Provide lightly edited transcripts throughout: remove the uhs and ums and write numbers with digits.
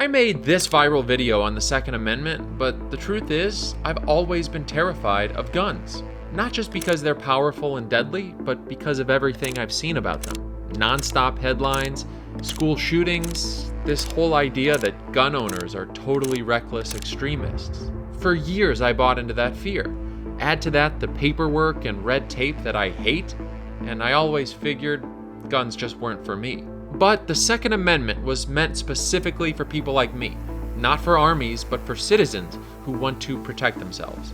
I made this viral video on the Second Amendment, but the truth is, I've always been terrified of guns. Not just because they're powerful and deadly, but because of everything I've seen about them. Non-stop headlines, school shootings, this whole idea that gun owners are totally reckless extremists. For years, I bought into that fear. Add to that the paperwork and red tape that I hate, and I always figured guns just weren't for me. But the Second Amendment was meant specifically for people like me, not for armies, but for citizens who want to protect themselves.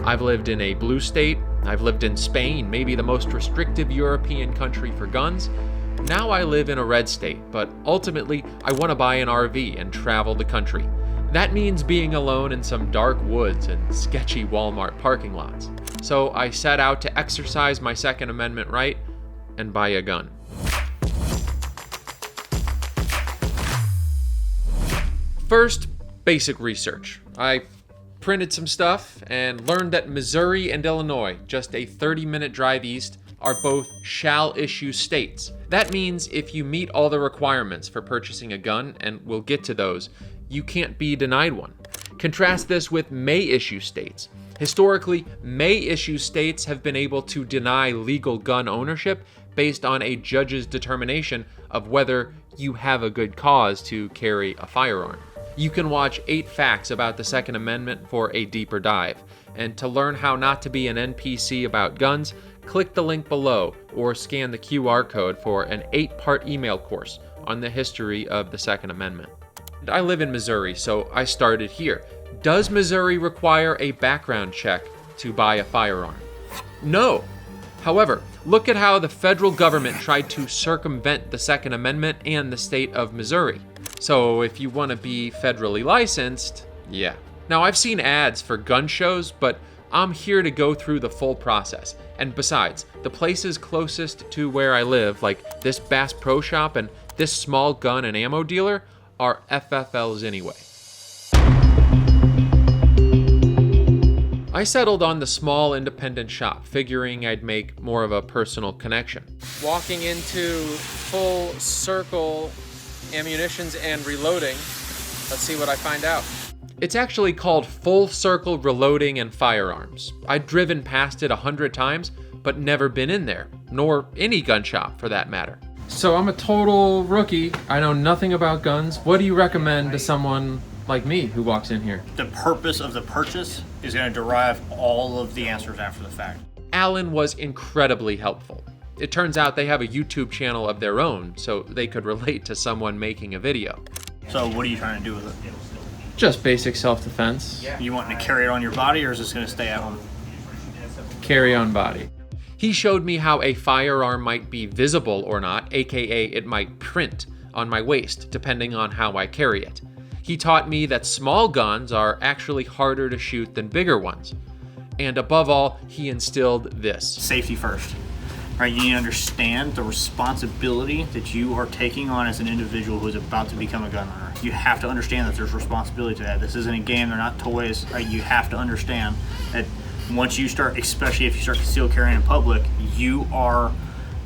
I've lived in a blue state, I've lived in Spain, maybe the most restrictive European country for guns. Now I live in a red state, but ultimately I want to buy an RV and travel the country. That means being alone in some dark woods and sketchy Walmart parking lots. So I set out to exercise my Second Amendment right and buy a gun. First, basic research. I printed some stuff and learned that Missouri and Illinois, just a 30-minute drive east, are both shall issue states. That means if you meet all the requirements for purchasing a gun, and we'll get to those, you can't be denied one. Contrast this with may issue states. Historically, may issue states have been able to deny legal gun ownership based on a judge's determination of whether you have a good cause to carry a firearm. You can watch 8 facts about the Second Amendment for a deeper dive. And to learn how not to be an NPC about guns, click the link below or scan the QR code for an 8-part email course on the history of the Second Amendment. I live in Missouri, so I started here. Does Missouri require a background check to buy a firearm? No. However, look at how the federal government tried to circumvent the Second Amendment and the state of Missouri. So if you want to be federally licensed, yeah. Now I've seen ads for gun shows, but I'm here to go through the full process. And besides, the places closest to where I live, like this Bass Pro Shop and this small gun and ammo dealer, are FFLs anyway. I settled on the small independent shop, figuring I'd make more of a personal connection. Walking into Full Circle Ammunitions and Reloading, let's see what I find out. It's actually called Full Circle Reloading and Firearms. I'd driven past it 100 times, but never been in there, nor any gun shop for that matter. So I'm a total rookie. I know nothing about guns. What do you recommend to someone like me who walks in here? The purpose of the purchase is going to derive all of the answers after the fact. Alan was incredibly helpful. It turns out they have a YouTube channel of their own, so they could relate to someone making a video. So what are you trying to do with it? Just basic self-defense. You wanting to carry it on your body, or is this going to stay at home? Carry on body. He showed me how a firearm might be visible or not, aka it might print on my waist, depending on how I carry it. He taught me that small guns are actually harder to shoot than bigger ones. And above all, he instilled this. Safety first. Right, you need to understand the responsibility that you are taking on as an individual who is about to become a gun owner. You have to understand that there's responsibility to that. This isn't a game, they're not toys. Right? You have to understand that once you start, especially if you start concealed carrying in public, you are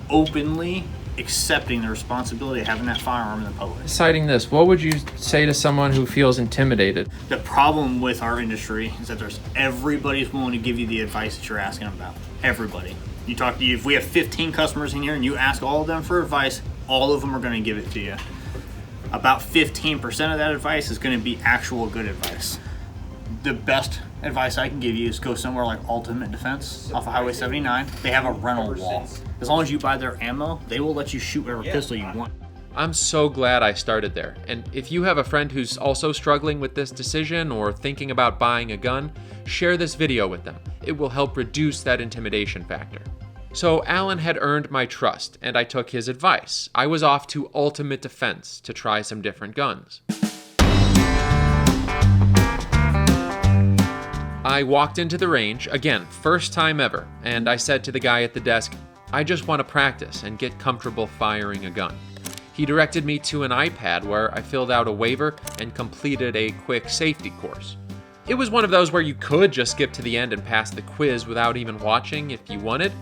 openly accepting the responsibility of having that firearm in the public. Citing this, what would you say to someone who feels intimidated? The problem with our industry is that everybody's willing to give you the advice that you're asking them about. Everybody. If we have 15 customers in here and you ask all of them for advice, all of them are going to give it to you. About 15% of that advice is going to be actual good advice. The best advice I can give you is go somewhere like Ultimate Defense off of Highway 79. They have a rental wall. As long as you buy their ammo, they will let you shoot whatever pistol you want. I'm so glad I started there. And if you have a friend who's also struggling with this decision or thinking about buying a gun, share this video with them. It will help reduce that intimidation factor. So Alan had earned my trust, and I took his advice. I was off to Ultimate Defense to try some different guns. I walked into the range, again, first time ever, and I said to the guy at the desk, I just want to practice and get comfortable firing a gun. He directed me to an iPad where I filled out a waiver and completed a quick safety course. It was one of those where you could just skip to the end and pass the quiz without even watching if you wanted.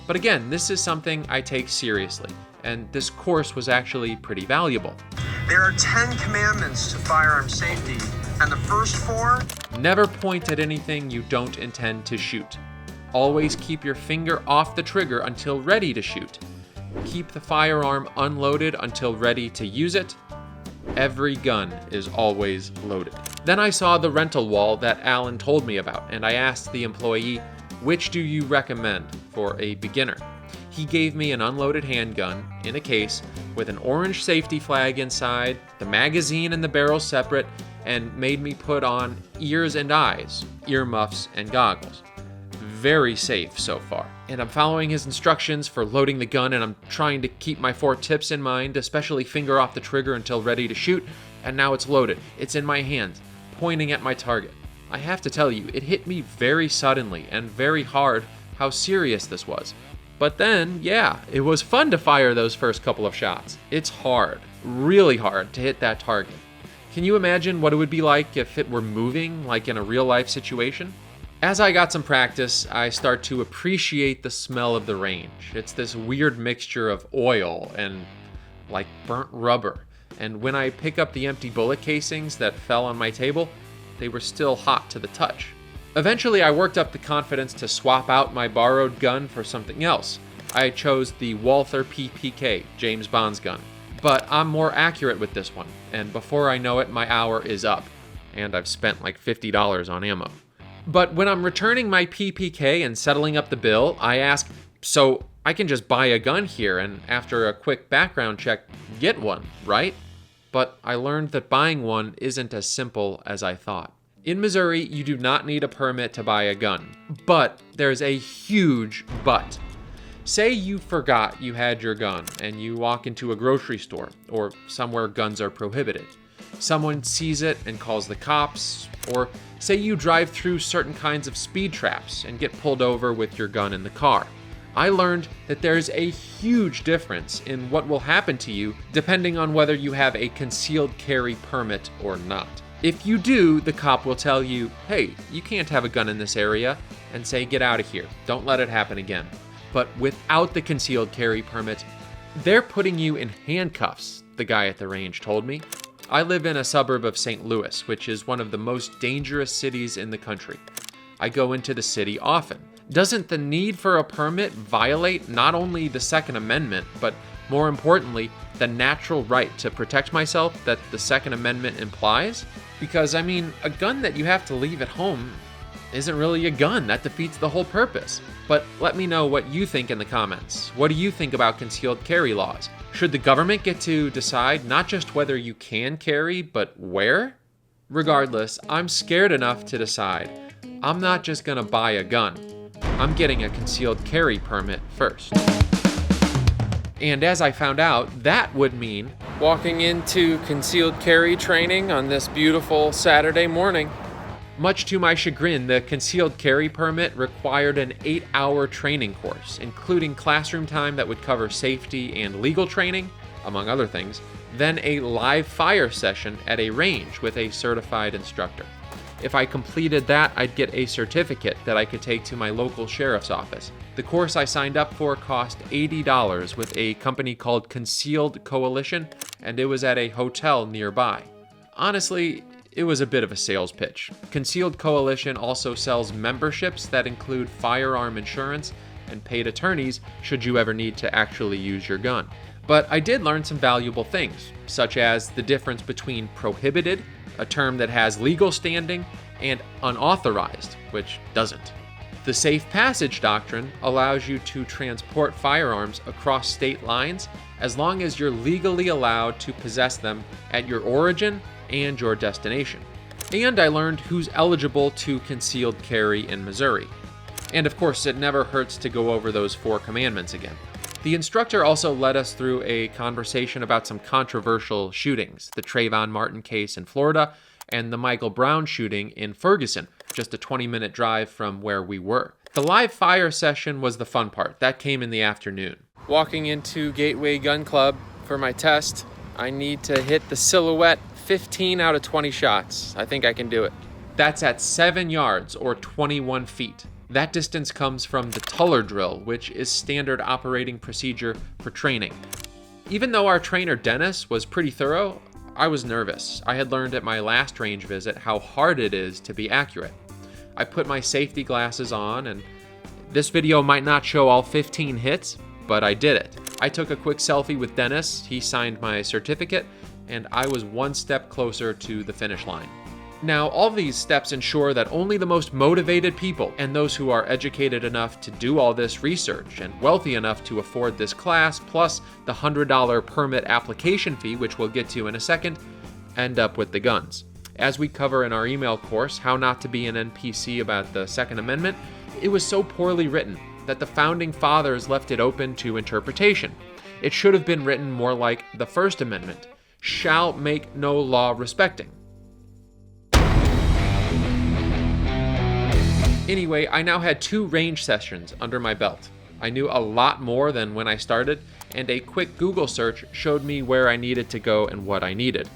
But again, this is something I take seriously, and this course was actually pretty valuable. There are 10 commandments to firearm safety, and the first 4... Never point at anything you don't intend to shoot. Always keep your finger off the trigger until ready to shoot. Keep the firearm unloaded until ready to use it. Every gun is always loaded. Then I saw the rental wall that Alan told me about, and I asked the employee, which do you recommend for a beginner? He gave me an unloaded handgun in a case with an orange safety flag inside, the magazine and the barrel separate, and made me put on ears and eyes, earmuffs and goggles. Very safe so far. And I'm following his instructions for loading the gun, and I'm trying to keep my 4 tips in mind, especially finger off the trigger until ready to shoot, and now it's loaded. It's in my hand, pointing at my target. I have to tell you, it hit me very suddenly and very hard how serious this was. But then, yeah, it was fun to fire those first couple of shots. It's hard, really hard to hit that target. Can you imagine what it would be like if it were moving, like in a real life situation? As I got some practice, I start to appreciate the smell of the range. It's this weird mixture of oil and like burnt rubber. And when I pick up the empty bullet casings that fell on my table, they were still hot to the touch. Eventually, I worked up the confidence to swap out my borrowed gun for something else. I chose the Walther PPK, James Bond's gun. But I'm more accurate with this one, and before I know it, my hour is up, and I've spent like $50 on ammo. But when I'm returning my PPK and settling up the bill, I ask, so I can just buy a gun here and after a quick background check, get one, right? But I learned that buying one isn't as simple as I thought. In Missouri, you do not need a permit to buy a gun, but there's a huge but. Say you forgot you had your gun and you walk into a grocery store or somewhere guns are prohibited. Someone sees it and calls the cops, or say you drive through certain kinds of speed traps and get pulled over with your gun in the car. I learned that there's a huge difference in what will happen to you depending on whether you have a concealed carry permit or not. If you do, the cop will tell you, hey, you can't have a gun in this area, and say, get out of here. Don't let it happen again. But without the concealed carry permit, they're putting you in handcuffs, the guy at the range told me. I live in a suburb of St. Louis, which is one of the most dangerous cities in the country. I go into the city often. Doesn't the need for a permit violate not only the Second Amendment, but more importantly, the natural right to protect myself that the Second Amendment implies? Because, I mean, a gun that you have to leave at home isn't really a gun. That defeats the whole purpose. But let me know what you think in the comments. What do you think about concealed carry laws? Should the government get to decide not just whether you can carry, but where? Regardless, I'm scared enough to decide. I'm not just gonna buy a gun. I'm getting a concealed carry permit first. And as I found out, that would mean walking into concealed carry training on this beautiful Saturday morning. Much to my chagrin, the concealed carry permit required an 8-hour training course, including classroom time that would cover safety and legal training, among other things, then a live fire session at a range with a certified instructor. If I completed that, I'd get a certificate that I could take to my local sheriff's office. The course I signed up for cost $80 with a company called Concealed Coalition, and it was at a hotel nearby. Honestly, it was a bit of a sales pitch. Concealed Coalition also sells memberships that include firearm insurance and paid attorneys should you ever need to actually use your gun. But I did learn some valuable things, such as the difference between prohibited, a term that has legal standing, and unauthorized, which doesn't. The safe passage doctrine allows you to transport firearms across state lines as long as you're legally allowed to possess them at your origin and your destination. And I learned who's eligible to concealed carry in Missouri. And of course, it never hurts to go over those 4 commandments again. The instructor also led us through a conversation about some controversial shootings, the Trayvon Martin case in Florida and the Michael Brown shooting in Ferguson, just a 20-minute drive from where we were. The live fire session was the fun part. That came in the afternoon. Walking into Gateway Gun Club for my test, I need to hit the silhouette 15 out of 20 shots. I think I can do it. That's at 7 yards or 21 feet. That distance comes from the Tuller drill, which is standard operating procedure for training. Even though our trainer Dennis was pretty thorough, I was nervous. I had learned at my last range visit how hard it is to be accurate. I put my safety glasses on, and this video might not show all 15 hits, but I did it. I took a quick selfie with Dennis, he signed my certificate, and I was one step closer to the finish line. Now, all these steps ensure that only the most motivated people and those who are educated enough to do all this research and wealthy enough to afford this class, plus the $100 permit application fee, which we'll get to in a second, end up with the guns. As we cover in our email course, How Not to Be an NPC about the Second Amendment, it was so poorly written that the Founding Fathers left it open to interpretation. It should have been written more like the First Amendment, shall make no law respecting. Anyway, I now had 2 range sessions under my belt. I knew a lot more than when I started, and a quick Google search showed me where I needed to go and what I needed.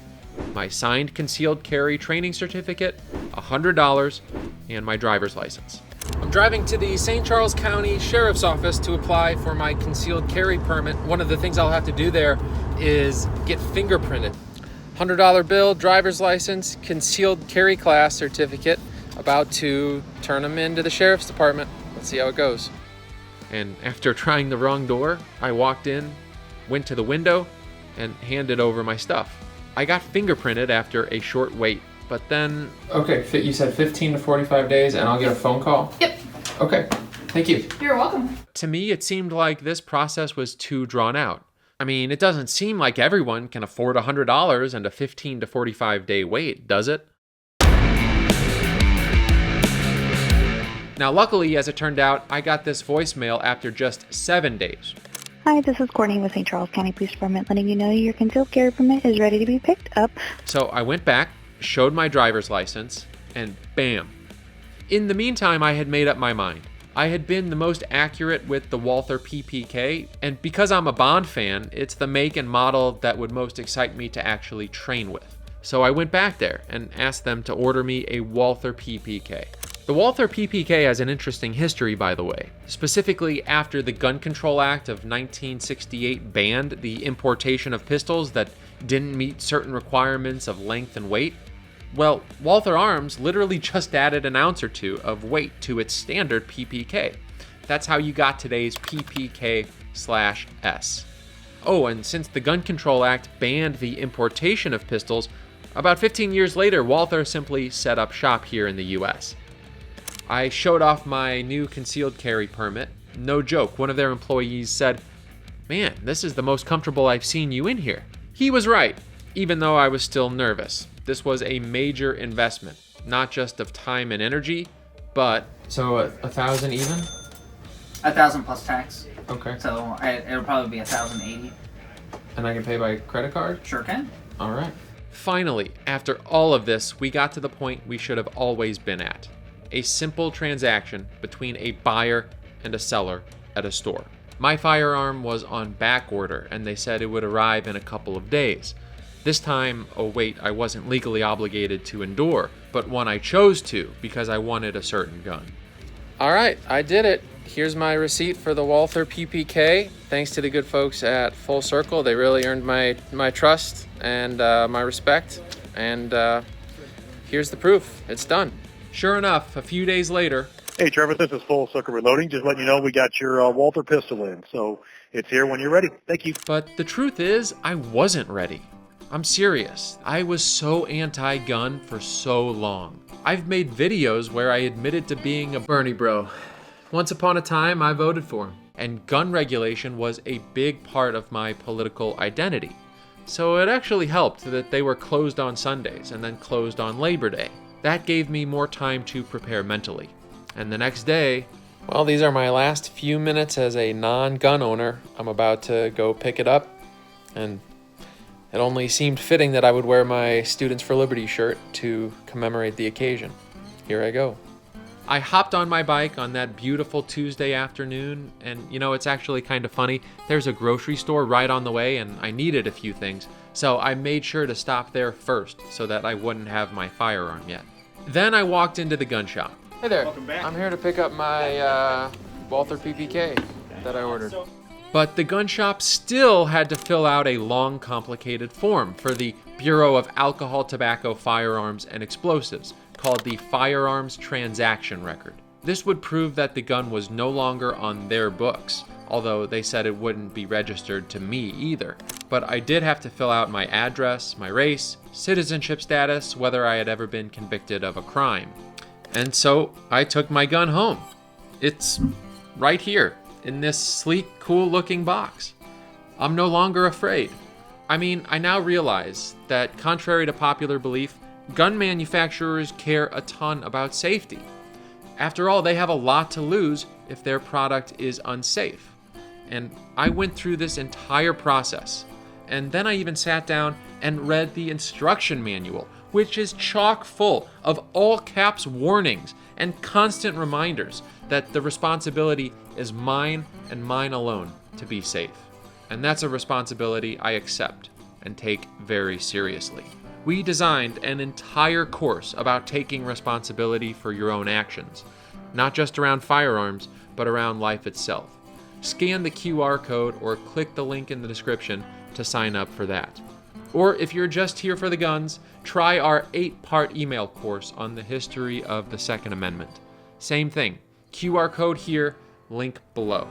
My signed concealed carry training certificate, $100, and my driver's license. I'm driving to the St. Charles County Sheriff's Office to apply for my concealed carry permit. One of the things I'll have to do there is get fingerprinted. $100 bill, driver's license, concealed carry class certificate. About to turn them into the sheriff's department. Let's see how it goes. And after trying the wrong door, I walked in, went to the window, and handed over my stuff. I got fingerprinted after a short wait, but then... Okay, you said 15 to 45 days and I'll get a phone call? Yep. Okay, thank you. You're welcome. To me, it seemed like this process was too drawn out. I mean, it doesn't seem like everyone can afford $100 and a 15 to 45 day wait, does it? Now, luckily, as it turned out, I got this voicemail after just 7 days. Hi, this is Courtney with St. Charles County Police Department letting you know your concealed carry permit is ready to be picked up. So I went back, showed my driver's license, and bam. In the meantime, I had made up my mind. I had been the most accurate with the Walther PPK, and because I'm a Bond fan, it's the make and model that would most excite me to actually train with. So I went back there and asked them to order me a Walther PPK. The Walther PPK has an interesting history, by the way. Specifically, after the Gun Control Act of 1968 banned the importation of pistols that didn't meet certain requirements of length and weight, well, Walther Arms literally just added an ounce or two of weight to its standard PPK. That's how you got today's PPK/S. Oh, and since the Gun Control Act banned the importation of pistols, about 15 years later, Walther simply set up shop here in the US. I showed off my new concealed carry permit. No joke, one of their employees said, "Man, this is the most comfortable I've seen you in here." He was right, even though I was still nervous. This was a major investment, not just of time and energy, but... So $1,000 even? 1,000 plus tax. Okay. So it'll probably be 1,080. And I can pay by credit card? Sure can. All right. Finally, after all of this, we got to the point we should have always been at. A simple transaction between a buyer and a seller at a store. My firearm was on back order, and they said it would arrive in a couple of days. This time, a wait I wasn't legally obligated to endure, but one I chose to because I wanted a certain gun. All right, I did it. Here's my receipt for the Walther PPK. Thanks to the good folks at Full Circle. They really earned my trust and my respect. And here's the proof. It's done. Sure enough, a few days later... Hey, Trevor, this is Full Circle Reloading. Just letting you know we got your Walther pistol in. So it's here when you're ready. Thank you. But the truth is, I wasn't ready. I'm serious. I was so anti-gun for so long. I've made videos where I admitted to being a Bernie bro. Once upon a time, I voted for him. And gun regulation was a big part of my political identity. So it actually helped that they were closed on Sundays and then closed on Labor Day. That gave me more time to prepare mentally. And the next day, well, these are my last few minutes as a non-gun owner. I'm about to go pick it up, and it only seemed fitting that I would wear my Students for Liberty shirt to commemorate the occasion. Here I go. I hopped on my bike on that beautiful Tuesday afternoon, and you know, it's actually kind of funny. There's a grocery store right on the way, and I needed a few things, so I made sure to stop there first so that I wouldn't have my firearm yet. Then I walked into the gun shop. Hey there. Welcome back. I'm here to pick up my Walther PPK that I ordered. But the gun shop still had to fill out a long, complicated form for the Bureau of Alcohol, Tobacco, Firearms, and Explosives, called the Firearms Transaction Record. This would prove that the gun was no longer on their books, although they said it wouldn't be registered to me either. But I did have to fill out my address, my race, citizenship status, whether I had ever been convicted of a crime. And so I took my gun home. It's right here, in this sleek, cool-looking box. I'm no longer afraid. I mean, I now realize that, contrary to popular belief, gun manufacturers care a ton about safety. After all, they have a lot to lose if their product is unsafe. And I went through this entire process. And then I even sat down and read the instruction manual, which is chock full of all caps warnings and constant reminders that the responsibility is mine and mine alone to be safe. And that's a responsibility I accept and take very seriously. We designed an entire course about taking responsibility for your own actions, not just around firearms, but around life itself. Scan the QR code or click the link in the description to sign up for that. Or if you're just here for the guns, try our 8-part email course on the history of the Second Amendment. Same thing, QR code here, link below.